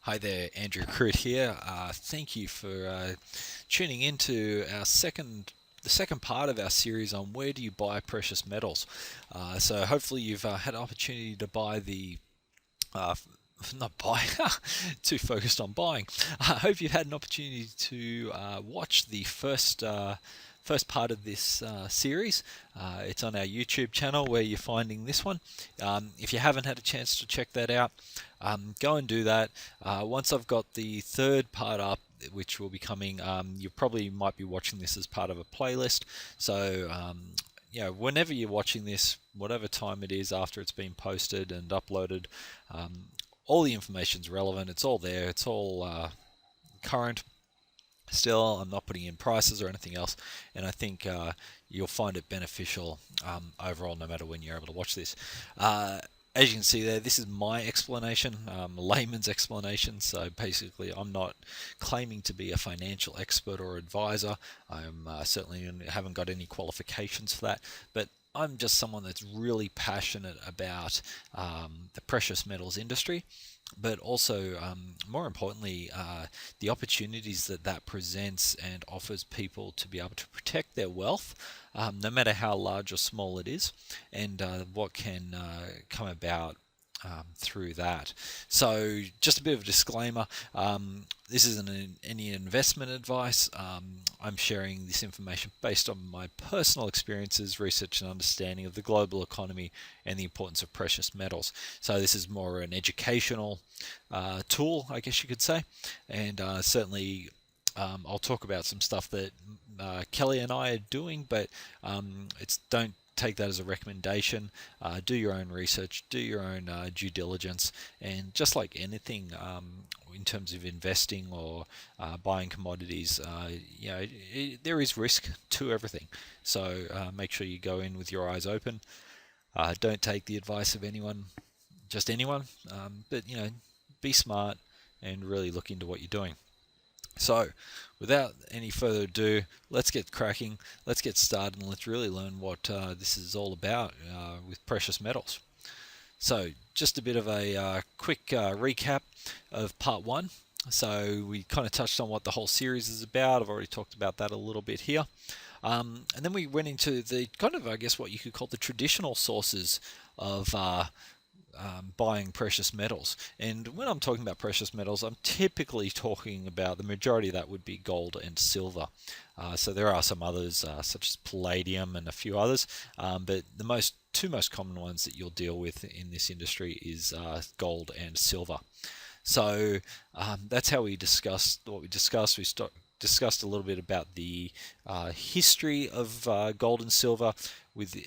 Hi there, Andrew Crude here. Thank you for tuning into the second part of our series on where do you buy precious metals. So hopefully you've had an opportunity to buy uh, not buy, too focused on buying. I hope you've had an opportunity to watch the first part of this series. It's on our YouTube channel where you're finding this one. If you haven't had a chance to check that out, go and do that. Once I've got the third part up, which will be coming, you probably might be watching this as part of a playlist. So whenever you're watching this, whatever time it is after it's been posted and uploaded, all the information's relevant. It's all there. It's all current. Still, I'm not putting in prices or anything else, and I think you'll find it beneficial overall, no matter when you're able to watch this. As you can see there, this is my explanation, layman's explanation. So basically, I'm not claiming to be a financial expert or advisor. I'm certainly haven't got any qualifications for that, but I'm just someone that's really passionate about the precious metals industry, but also, more importantly, the opportunities that presents and offers people to be able to protect their wealth, no matter how large or small it is, and what can come about through that. So, just a bit of a disclaimer, this isn't any investment advice. I'm sharing this information based on my personal experiences, research, and understanding of the global economy and the importance of precious metals. So, this is more an educational tool, I guess you could say, and certainly I'll talk about some stuff that Kelly and I are doing, but don't take that as a recommendation. Do your own research, do your own due diligence, and just like anything in terms of investing or buying commodities, there is risk to everything. So make sure you go in with your eyes open. Don't take the advice of anyone, just anyone, but be smart and really look into what you're doing. So, without any further ado, let's get cracking, let's get started, and let's really learn what this is all about with precious metals. So, just a bit of a quick recap of part one. So, we kind of touched on what the whole series is about. I've already talked about that a little bit here. And then we went into the kind of, I guess, what you could call the traditional sources of buying precious metals. And when I'm talking about precious metals, I'm typically talking about the majority of that would be gold and silver. So there are some others, such as palladium and a few others, but the two most common ones that you'll deal with in this industry is gold and silver. So that's how we discussed what we discussed. Discussed a little bit about the history of gold and silver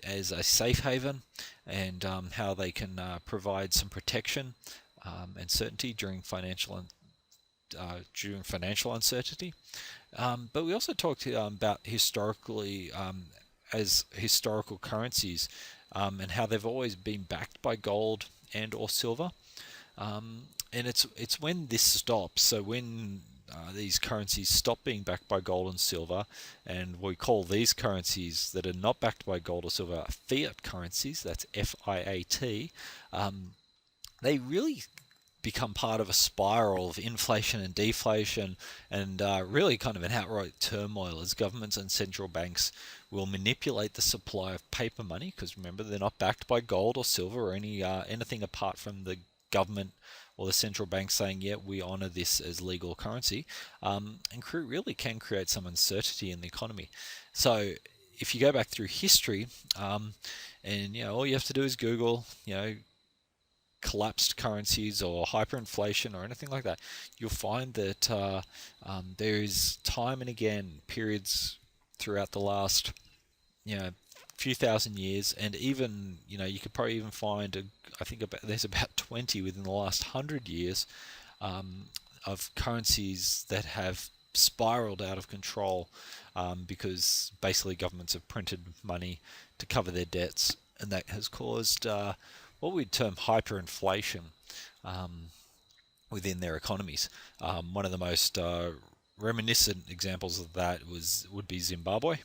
as a safe haven, and how they can provide some protection and certainty during financial uncertainty. But we also talked about historically as historical currencies, and how they've always been backed by gold and or silver. And it's when this stops, so when these currencies stop being backed by gold and silver, and we call these currencies that are not backed by gold or silver fiat currencies, that's FIAT, they really become part of a spiral of inflation and deflation, and really kind of an outright turmoil as governments and central banks will manipulate the supply of paper money, because remember, they're not backed by gold or silver or anything apart from the government or the central bank saying, yeah, we honour this as legal currency, and really can create some uncertainty in the economy. So if you go back through history, and all you have to do is Google, collapsed currencies or hyperinflation or anything like that, you'll find that there is time and again periods throughout the last few thousand years, and even you could probably even find there's about 20 within the last 100 years of currencies that have spiraled out of control, because basically governments have printed money to cover their debts, and that has caused what we'd term hyperinflation within their economies. One of the most reminiscent examples of that would be Zimbabwe,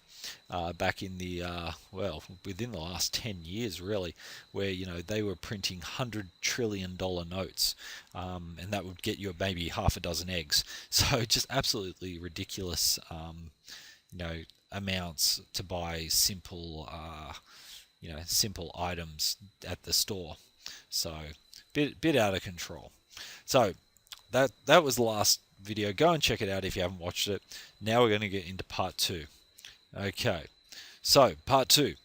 back in the within the last 10 years really, where they were printing $100 trillion notes, and that would get you maybe half a dozen eggs. So just absolutely ridiculous, amounts to buy simple items at the store. So bit out of control. So that was the last video. Go and check it out if you haven't watched it. Now we're going to get into part 2. Okay, so part 2.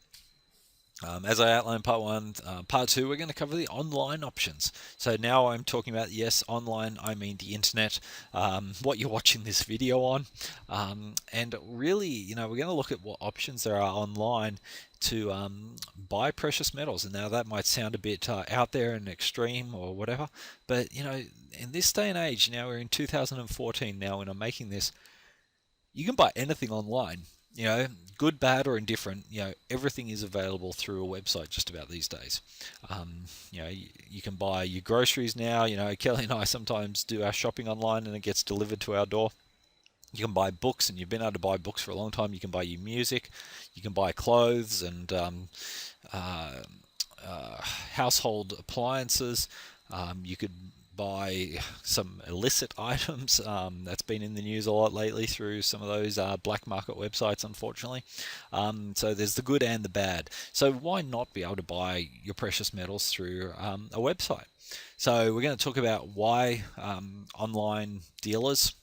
As I outlined part 1, part 2, we're going to cover the online options. So now I'm talking about, yes, online, I mean the internet, what you're watching this video on. And really, we're going to look at what options there are online to buy precious metals. And now that might sound a bit out there and extreme or whatever, but in this day and age, now we're in 2014 now when I'm making this, you can buy anything online. Good, bad, or indifferent, everything is available through a website just about these days. You can buy your groceries now. Kelly and I sometimes do our shopping online and it gets delivered to our door. You can buy books, and you've been able to buy books for a long time. You can buy your music. You can buy clothes and household appliances. You could buy some illicit items. That's been in the news a lot lately through some of those black market websites, unfortunately. So there's the good and the bad. So why not be able to buy your precious metals through a website? So we're going to talk about why online dealers,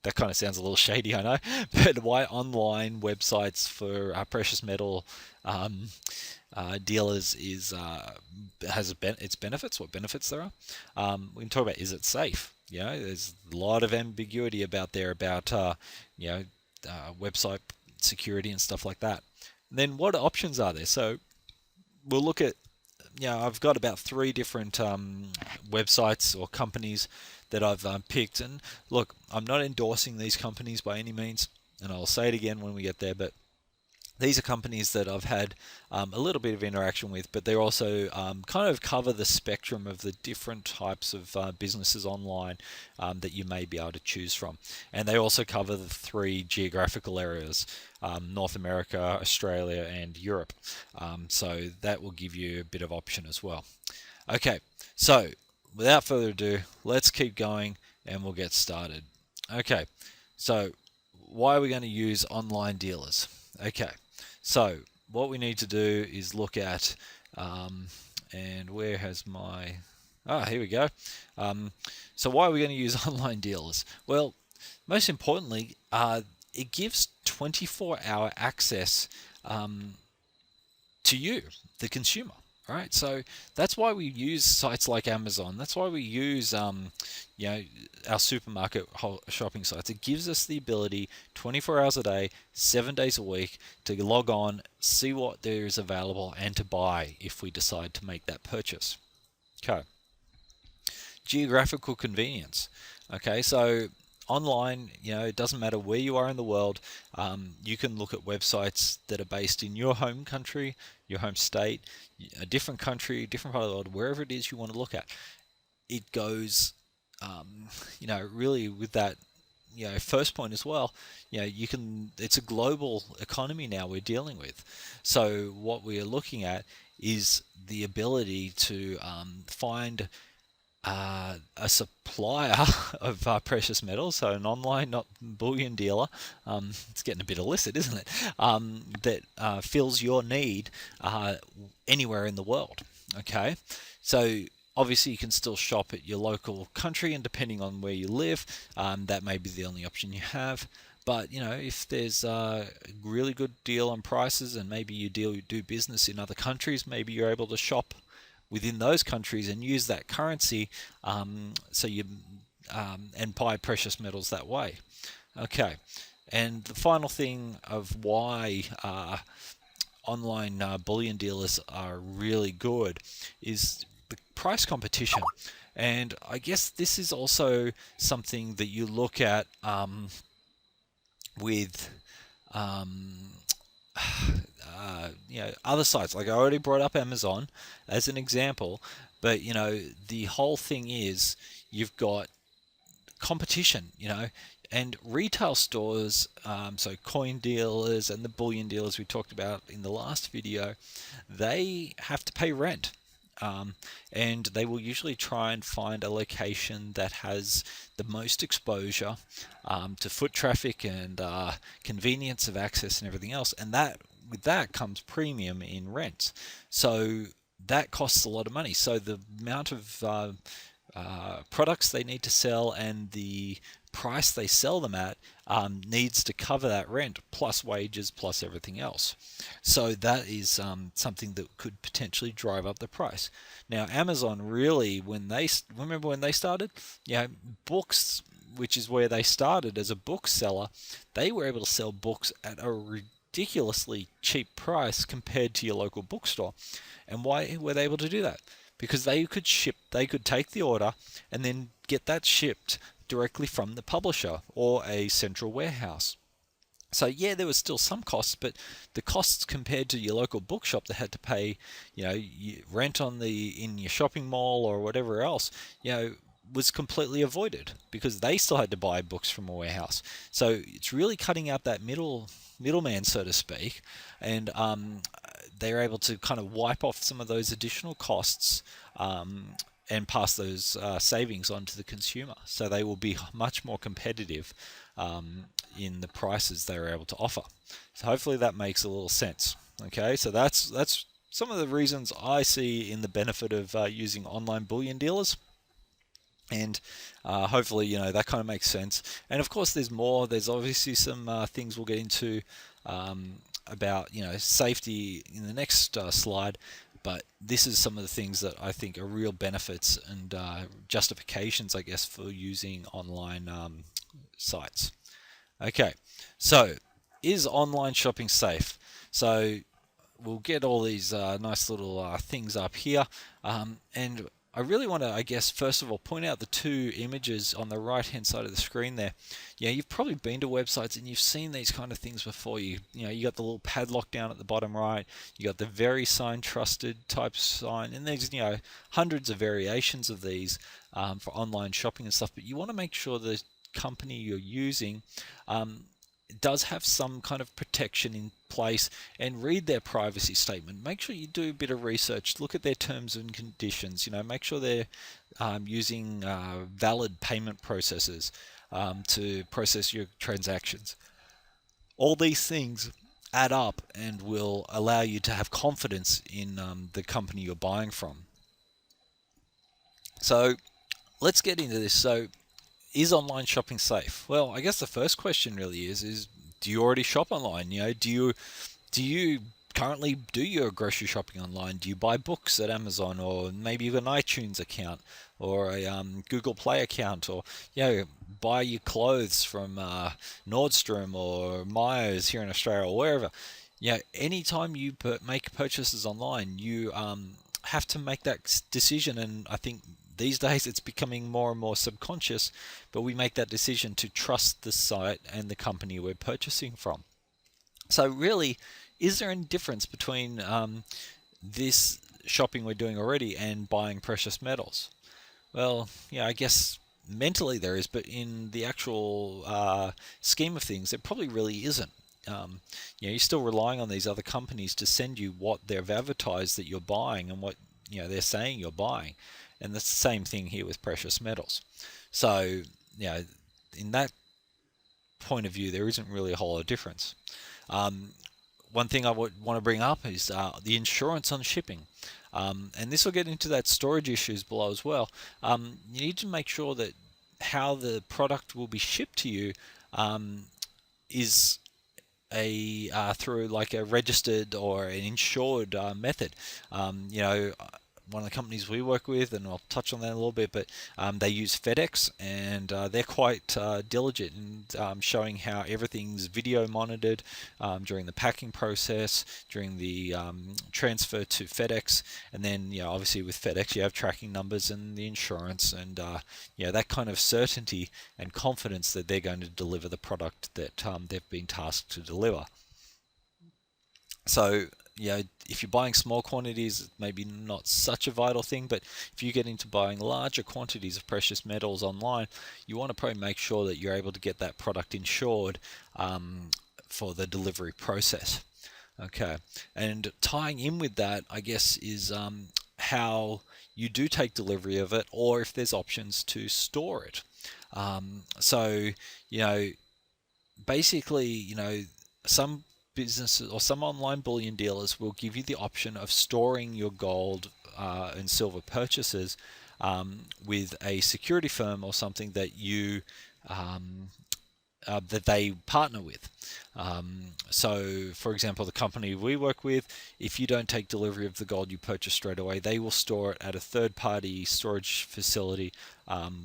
that kind of sounds a little shady, I know, but why online websites for precious metal dealers has its benefits, what benefits there are. We can talk about, is it safe? There's a lot of ambiguity about website security and stuff like that. And then what options are there? So we'll look at, I've got about 3 different websites or companies that I've picked. And look, I'm not endorsing these companies by any means, and I'll say it again when we get there, but these are companies that I've had a little bit of interaction with, but they also kind of cover the spectrum of the different types of businesses online that you may be able to choose from. And they also cover the 3 geographical areas, North America, Australia, and Europe. So that will give you a bit of option as well. Okay, so without further ado, let's keep going and we'll get started. Okay, so why are we going to use online dealers? Okay, so what we need to do is look at, and where has my, here we go. So why are we going to use online dealers? Well, most importantly, it gives 24-hour access to you, the consumer. Right, so that's why we use sites like Amazon. That's why we use, our supermarket shopping sites. It gives us the ability, 24 hours a day, 7 days a week, to log on, see what there is available, and to buy if we decide to make that purchase. Okay. Geographical convenience. Okay, so online, it doesn't matter where you are in the world. You can look at websites that are based in your home country, your home state, a different country, different part of the world, wherever it is you want to look at. It goes, really with that, first point as well. It's a global economy now we're dealing with. So what we are looking at is the ability to find a supplier of precious metals, so an online, not bullion dealer. It's getting a bit illicit, isn't it? That fills your need anywhere in the world. Okay, so obviously you can still shop at your local country, and depending on where you live, that may be the only option you have. But if there's a really good deal on prices, and maybe you do business in other countries, maybe you're able to shop within those countries and use that currency, so you and buy precious metals that way. Okay, and the final thing of why online bullion dealers are really good is the price competition. And I guess this is also something that you look at with other sites. Like I already brought up Amazon as an example, but the whole thing is you've got competition, and retail stores, so coin dealers and the bullion dealers we talked about in the last video, they have to pay rent. And they will usually try and find a location that has the most exposure to foot traffic and convenience of access and everything else. And that with that comes premium in rent. So that costs a lot of money. So the amount of products they need to sell and the price they sell them at needs to cover that rent plus wages plus everything else. So that is something that could potentially drive up the price. Now Amazon really, when they started, books, which is where they started as a bookseller, they were able to sell books at a ridiculously cheap price compared to your local bookstore. And why were they able to do that? Because they could take the order and then get that shipped directly from the publisher or a central warehouse. So yeah, there was still some costs, but the costs compared to your local bookshop that had to pay, rent in your shopping mall or whatever else, was completely avoided because they still had to buy books from a warehouse. So it's really cutting out that middleman, so to speak, and they're able to kind of wipe off some of those additional costs and pass those savings on to the consumer. So they will be much more competitive in the prices they're able to offer. So hopefully that makes a little sense. Okay, so that's some of the reasons I see in the benefit of using online bullion dealers. And hopefully, that kind of makes sense. And of course, there's more. There's obviously some things we'll get into about safety in the next slide. But this is some of the things that I think are real benefits and justifications, I guess, for using online sites. Okay, so is online shopping safe? So we'll get all these nice little things up here, and I really want to, I guess, first of all, point out the two images on the right-hand side of the screen there. You've probably been to websites and you've seen these kind of things before. You got the little padlock down at the bottom right. You got the very sign trusted type sign, and there's hundreds of variations of these for online shopping and stuff. But you want to make sure the company you're using does have some kind of protection in place, and read their privacy statement. Make sure you do a bit of research, look at their terms and conditions, make sure they're using valid payment processes to process your transactions. All these things add up and will allow you to have confidence in the company you're buying from. So let's get into this. So is online shopping safe? Well, I guess the first question really is do you already shop online? Do you currently do your grocery shopping online? Do you buy books at Amazon, or maybe you've got an iTunes account or a Google Play account, or buy your clothes from Nordstrom or Myers here in Australia or wherever? Anytime you make purchases online, you have to make that decision, and I think these days it's becoming more and more subconscious, but we make that decision to trust the site and the company we're purchasing from. So really, is there any difference between this shopping we're doing already and buying precious metals? Well, I guess mentally there is, but in the actual scheme of things, there probably really isn't. You're still relying on these other companies to send you what they've advertised that you're buying and what they're saying you're buying. And that's the same thing here with precious metals. So, in that point of view, there isn't really a whole lot of difference. One thing I would want to bring up is the insurance on shipping. And this will get into that storage issues below as well. You need to make sure that how the product will be shipped to you is through like a registered or an insured method. One of the companies we work with, and I'll touch on that in a little bit, but they use FedEx, and they're quite diligent in showing how everything's video monitored during the packing process, during the transfer to FedEx, and then obviously with FedEx you have tracking numbers and the insurance, and that kind of certainty and confidence that they're going to deliver the product that they've been tasked to deliver. So if you're buying small quantities, maybe not such a vital thing, but if you get into buying larger quantities of precious metals online, you want to probably make sure that you're able to get that product insured for the delivery process. Okay, and tying in with that, I guess, is how you do take delivery of it, or if there's options to store it. So, you know, basically, some businesses or some online bullion dealers will give you the option of storing your gold and silver purchases with a security firm or something um, that they partner with. So, for example, the company we work with, if you don't take delivery of the gold you purchase straight away, they will store it at a third-party storage facility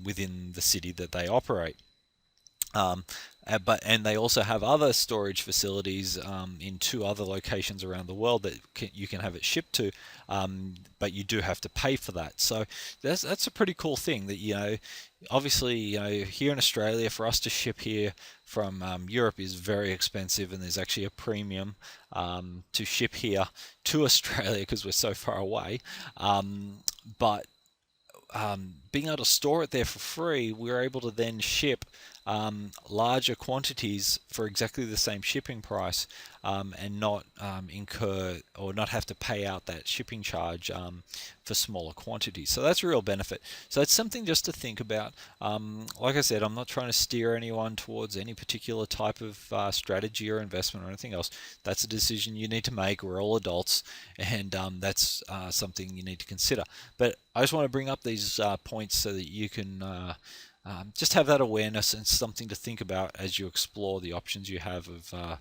within the city that they operate. Um, and they also have other storage facilities in two other locations around the world that you can have it shipped to, but you do have to pay for that. So that's a pretty cool thing that obviously here in Australia for us to ship here from Europe is very expensive, and there's actually a premium to ship here to Australia because we're so far away. But being able to store it there for free, we're able to then ship larger quantities for exactly the same shipping price and not incur or not have to pay out that shipping charge for smaller quantities. So that's a real benefit. So it's something just to think about. Like I said, I'm not trying to steer anyone towards any particular type of strategy or investment or anything else. That's a decision you need to make. We're all adults, and that's something you need to consider. But I just want to bring up these points so that you can just have that awareness and something to think about as you explore the options you have of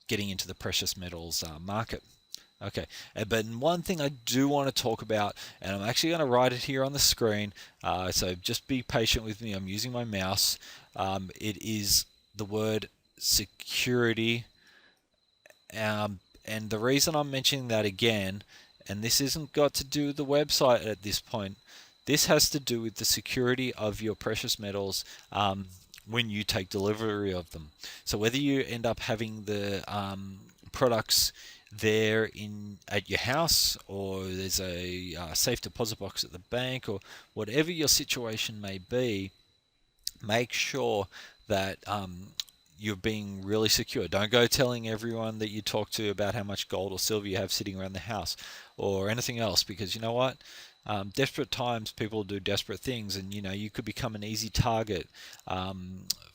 getting into the precious metals market. Okay, but one thing I do want to talk about, and I'm actually going to write it here on the screen, so just be patient with me. I'm using my mouse. It is the word security, and the reason I'm mentioning that again, and this isn't got to do with the website at this point, this has to do with the security of your precious metals when you take delivery of them. So whether you end up having the products there at your house, or there's a safe deposit box at the bank, or whatever your situation may be, make sure that you're being really secure. Don't go telling everyone that you talk to about how much gold or silver you have sitting around the house or anything else, because you know what? Desperate times, people do desperate things, and you could become an easy target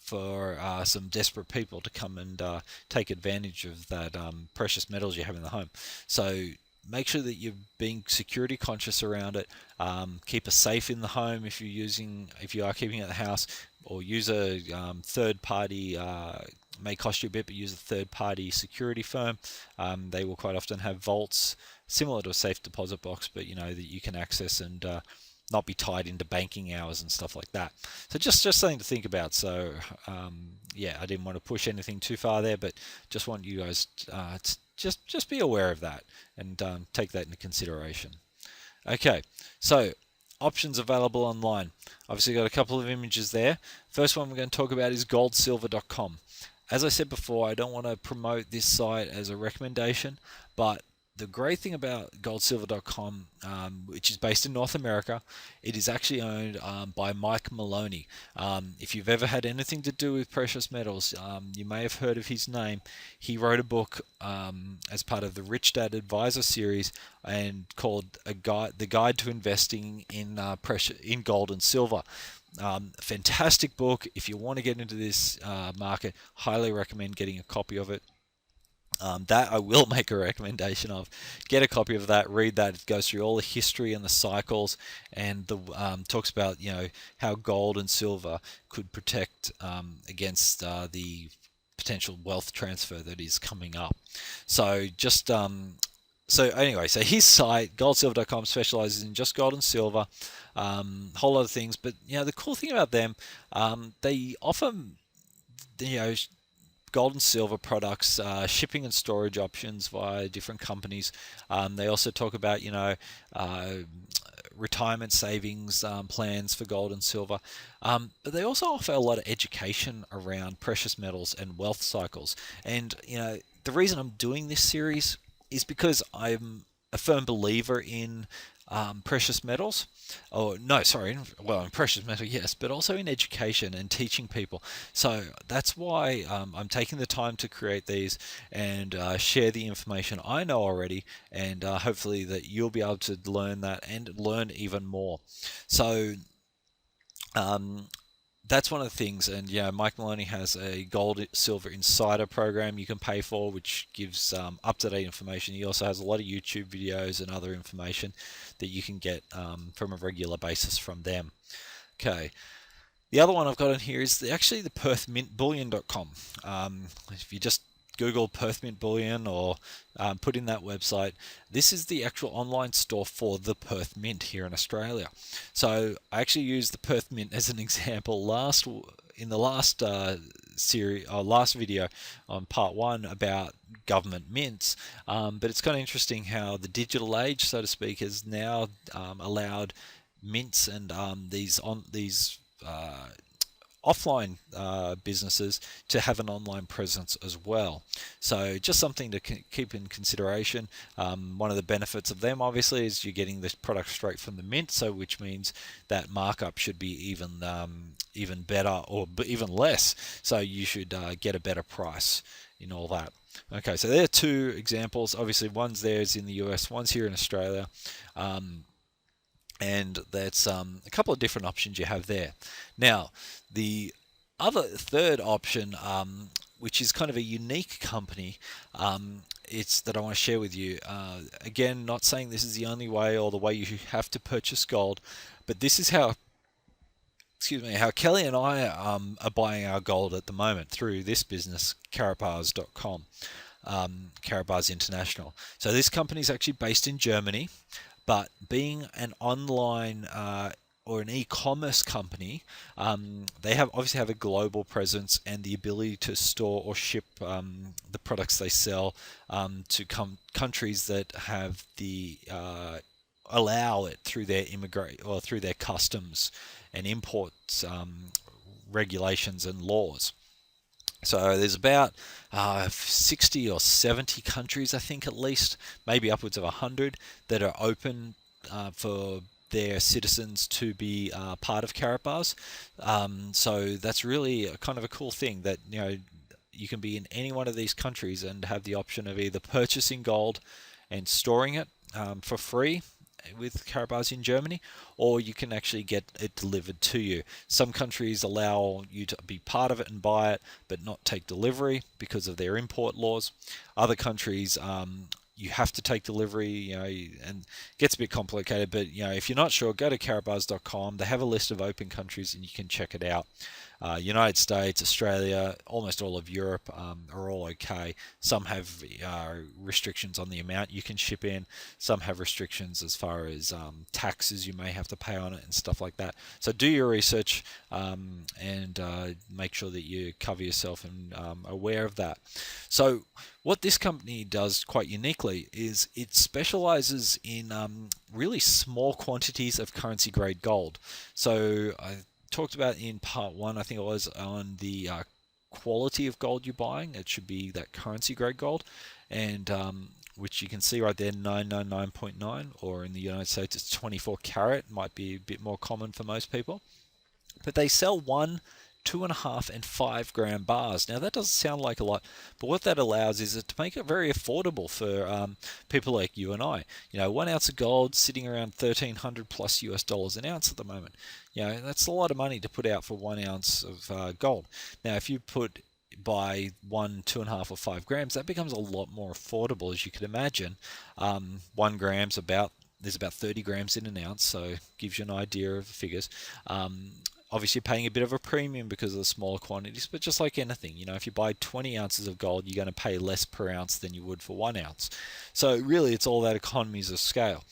for some desperate people to come and take advantage of that precious metals you have in the home. So make sure that you're being security conscious around it. Keep a safe in the home if you are keeping it at the house, or use a third party. May cost you a bit, but use a third party security firm. They will quite often have vaults similar to a safe deposit box, but that you can access and not be tied into banking hours and stuff like that. So just something to think about. So yeah, I didn't want to push anything too far there, but just want you guys to just be aware of that and take that into consideration. Okay, so options available online. Obviously got a couple of images there. First one we're going to talk about is goldsilver.com. As I said before, I don't want to promote this site as a recommendation, but the great thing about goldsilver.com, which is based in North America, it is actually owned by Mike Maloney. If you've ever had anything to do with precious metals, you may have heard of his name. He wrote a book as part of the Rich Dad Advisor series and called The Guide to Investing in Gold and Silver. Fantastic book. If you want to get into this market, highly recommend getting a copy of it. That I will make a recommendation of. Get a copy of that, read that. It goes through all the history and the cycles, and talks about how gold and silver could protect against the potential wealth transfer that is coming up. So so his site, goldsilver.com, specializes in just gold and silver, whole lot of things. But the cool thing about them, they offer gold and silver products, shipping and storage options via different companies. They also talk about retirement savings plans for gold and silver, but they also offer a lot of education around precious metals and wealth cycles. And the reason I'm doing this series is because I'm a firm believer in precious metals. Oh, no, sorry. Well, in precious metal, yes, but also in education and teaching people. So that's why I'm taking the time to create these and share the information I know already, and hopefully that you'll be able to learn that and learn even more. So um, that's one of the things. And yeah, Mike Maloney has a gold silver insider program you can pay for, which gives up-to-date information. He also has a lot of YouTube videos and other information that you can get from a regular basis from them. Okay, the other one I've got in here is actually the perthmintbullion.com. If you just Google Perth Mint Bullion or put in that website, this is the actual online store for the Perth Mint here in Australia. So I actually used the Perth Mint as an example in the last series or last video on part one about government mints. But it's kind of interesting how the digital age, so to speak, has now allowed mints and these offline businesses to have an online presence as well. So just something to keep in consideration. One of the benefits of them obviously is you're getting this product straight from the mint, so which means that markup should be even better or even less. So you should get a better price in all that. Okay, so there are two examples. Obviously, one's theirs in the US, one's here in Australia. And that's a couple of different options you have there. Now, the third option, which is kind of a unique company, it's that I want to share with you. Again, not saying this is the only way or the way you have to purchase gold, but this is how, excuse me, how Kelly and I are buying our gold at the moment through this business, karatbarscom, Karatbars International. So this company is actually based in Germany. But being an online or an e-commerce company, they obviously have a global presence and the ability to store or ship the products they sell to countries that have the allow it through their through their customs and imports regulations and laws. So there's about 60 or 70 countries, I think at least, maybe upwards of 100, that are open for their citizens to be part of Karatbars. So that's really kind of a cool thing that, you know, you can be in any one of these countries and have the option of either purchasing gold and storing it for free with Karatbars in Germany, or you can actually get it delivered to you. Some countries allow you to be part of it and buy it, but not take delivery because of their import laws. Other countries, you have to take delivery, you know, and it gets a bit complicated. But you know, if you're not sure, go to karatbars.com. They have a list of open countries, and you can check it out. United States, Australia, almost all of Europe are all okay. Some have restrictions on the amount you can ship in. Some have restrictions as far as taxes you may have to pay on it and stuff like that. So do your research and make sure that you cover yourself and aware of that. So what this company does quite uniquely is it specializes in really small quantities of currency grade gold. So I talked about in part one, I think it was, on the quality of gold you're buying. It should be that currency grade gold, and which you can see right there, 999.9, or in the United States it's 24 carat. Might be a bit more common for most people, but they sell 1, 2.5, and 5 gram bars. Now that doesn't sound like a lot, but what that allows is to make it very affordable for people like you and I. You know, 1 ounce of gold sitting around 1,300 plus US dollars an ounce at the moment. You know, that's a lot of money to put out for 1 ounce of gold. Now, if you buy 1, 2.5, or 5 grams, that becomes a lot more affordable, as you could imagine. 1 gram's there's about 30 grams in an ounce, so gives you an idea of the figures. Obviously paying a bit of a premium because of the smaller quantities, but just like anything, you know, if you buy 20 ounces of gold, you're going to pay less per ounce than you would for 1 ounce. So really, it's all that economies of scale.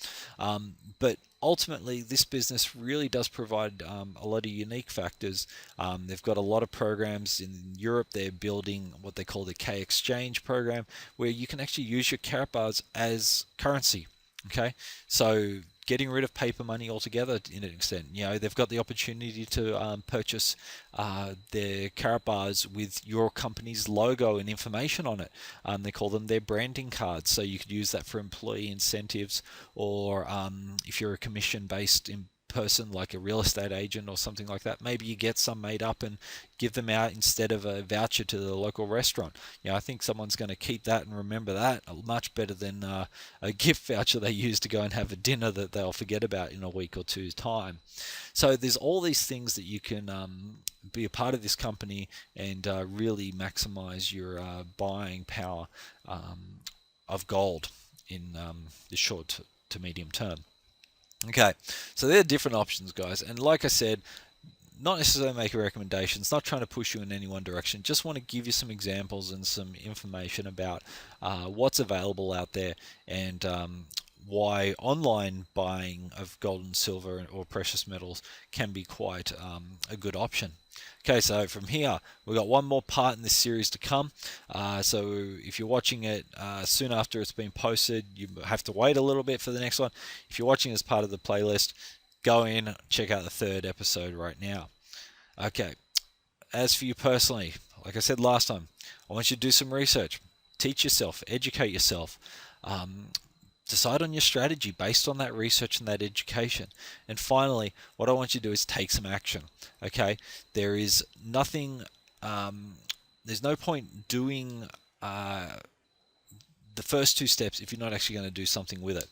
But ultimately, this business really does provide a lot of unique factors. They've got a lot of programs in Europe. They're building what they call the K Exchange program, where you can actually use your Karatbars as currency. Okay, so getting rid of paper money altogether in an extent. They've got the opportunity to purchase their karat bars with your company's logo and information on it. They call them their branding cards, so you could use that for employee incentives, or if you're a commission-based person like a real estate agent or something like that, maybe you get some made up and give them out instead of a voucher to the local restaurant. I think someone's going to keep that and remember that much better than a gift voucher they use to go and have a dinner that they'll forget about in a week or two's time. So there's all these things that you can be a part of this company and really maximize your buying power of gold in the short to medium term. Okay, so there are different options, guys, and like I said, not necessarily making recommendations, not trying to push you in any one direction, just want to give you some examples and some information about what's available out there, and why online buying of gold and silver or precious metals can be quite a good option. Okay, so from here, we've got one more part in this series to come. So if you're watching it soon after it's been posted, you have to wait a little bit for the next one. If you're watching as part of the playlist, go in, check out the 3rd episode right now. Okay, as for you personally, like I said last time, I want you to do some research. Teach yourself, educate yourself. Decide on your strategy based on that research and that education. And finally, what I want you to do is take some action. Okay, there is nothing, there's no point doing the first 2 steps if you're not actually going to do something with it.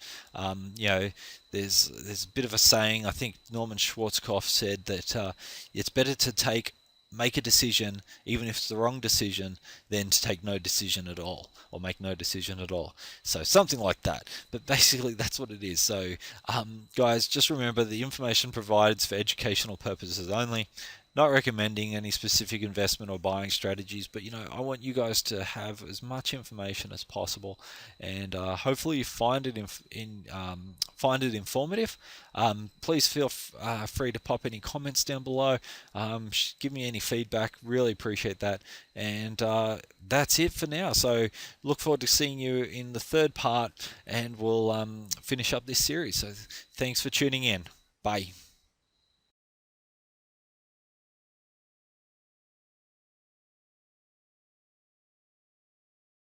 There's a bit of a saying, I think Norman Schwarzkopf said that it's better to make a decision, even if it's the wrong decision, than to take no decision at all, or make no decision at all. So something like that. But basically, that's what it is. So, guys, just remember the information provided is for educational purposes only. Not recommending any specific investment or buying strategies, but I want you guys to have as much information as possible, and hopefully you find it informative. Please feel free to pop any comments down below. Give me any feedback. Really appreciate that. And that's it for now. So look forward to seeing you in the 3rd part, and we'll finish up this series. So thanks for tuning in. Bye.